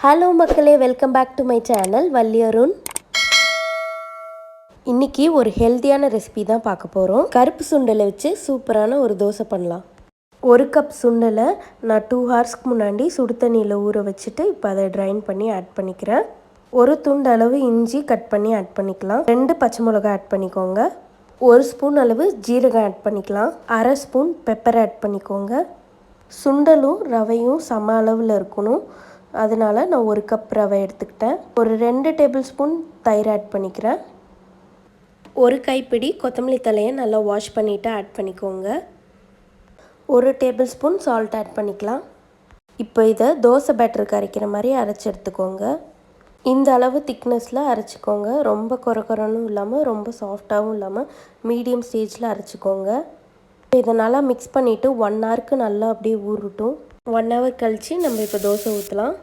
Hello மக்களே, welcome back to my channel Valli Arun. இன்றைக்கி ஒரு ஹெல்த்தியான ரெசிபி தான் பார்க்க போகிறோம். கருப்பு சுண்டலை வச்சு சூப்பரான ஒரு தோசை பண்ணலாம். ஒரு கப் சுண்டலை நான் 2 ஹவர்ஸ்க்கு முன்னாடி சுடு தண்ணியில் ஊற வச்சுட்டு இப்போ அதை ட்ரைன் பண்ணி ஆட் பண்ணிக்கிறேன். ஒரு துண்டு அளவு இஞ்சி கட் பண்ணி ஆட் பண்ணிக்கலாம். 2 பச்சை மிளகாய் ஆட் பண்ணிக்கோங்க. 1 ஸ்பூன் அளவு ஜீரகம் ஆட் பண்ணிக்கலாம். 1/2 ஸ்பூன் பெப்பர் ஆட் பண்ணிக்கோங்க. சுண்டலும் ரவையும் சம அளவில் இருக்கணும். அதனால் நான் 1 கப் ரவை எடுத்துக்கிட்டேன். ஒரு 2 டேபிள் ஸ்பூன் தயிர் ஆட் பண்ணிக்கிறேன். ஒரு கைப்பிடி கொத்தமல்லி தலையை நல்லா வாஷ் பண்ணிவிட்டு ஆட் பண்ணிக்கோங்க. 1 டேபிள் ஸ்பூன் சால்ட் ஆட் பண்ணிக்கலாம். இப்போ இதை தோசை பேட்டருக்கு அரைக்கிற மாதிரி அரைச்சி எடுத்துக்கோங்க. இந்த அளவு திக்னஸில் அரைச்சிக்கோங்க. ரொம்ப கொரகொரனும் இல்லாமல் ரொம்ப சாஃப்டாகவும் இல்லாமல் மீடியம் ஸ்டேஜில் அரைச்சிக்கோங்க. இதை நல்லா மிக்ஸ் பண்ணிவிட்டு 1 ஹவருக்கு நல்லா அப்படியே ஊறட்டும். 1 ஹவர் கழித்து நம்ம இப்போ தோசை ஊற்றலாம்.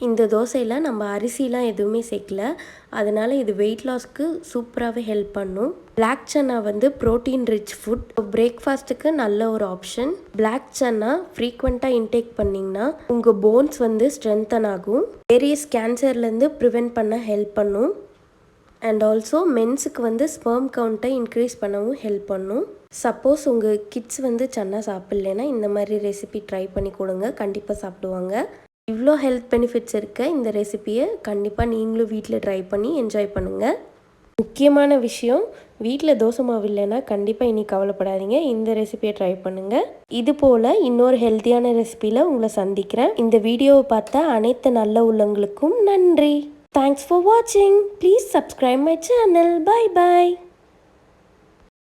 இந்த தோசையில் நம்ம அரிசிலாம் எதுவுமே சேர்க்கல. அதனால் இது வெயிட் லாஸ்க்கு சூப்பராகவே ஹெல்ப் பண்ணும். பிளாக் சன்னா வந்து ப்ரோட்டீன் ரிச் ஃபுட். பிரேக்ஃபாஸ்ட்டுக்கு நல்ல ஒரு ஆப்ஷன். பிளாக் சன்னா ஃப்ரீக்வெண்ட்டாக இன்டேக் பண்ணிங்கன்னா உங்கள் போன்ஸ் வந்து ஸ்ட்ரென்தன் ஆகும். வேரியஸ் கேன்சர்லேருந்து ப்ரிவெண்ட் பண்ண ஹெல்ப் பண்ணும். அண்ட் ஆல்சோ மென்ஸுக்கு வந்து ஸ்பெர்ம் கவுண்ட்டை இன்க்ரீஸ் பண்ணவும் ஹெல்ப் பண்ணும். சப்போஸ் உங்கள் கிட்ஸ் வந்து சன்னா சாப்பிட்லன்னா இந்த மாதிரி ரெசிபி ட்ரை பண்ணி கொடுங்க, கண்டிப்பாக சாப்பிடுவாங்க. இவ்வளோ ஹெல்த் பெனிஃபிட்ஸ் இருக்க இந்த ரெசிபியை கண்டிப்பாக நீங்களும் வீட்டில் ட்ரை பண்ணி என்ஜாய் பண்ணுங்கள். முக்கியமான விஷயம், வீட்டில் தோசை மாவு இல்லைன்னா கண்டிப்பாக இனி கவலைப்படாதீங்க, இந்த ரெசிபியை ட்ரை பண்ணுங்கள். இது போல் இன்னொரு ஹெல்த்தியான ரெசிபியில் உங்களை சந்திக்கிறேன். இந்த வீடியோவை பார்த்த அனைத்து நல்ல உள்ளங்களுக்கும் நன்றி. Thanks for watching. Please subscribe my channel. Bye bye.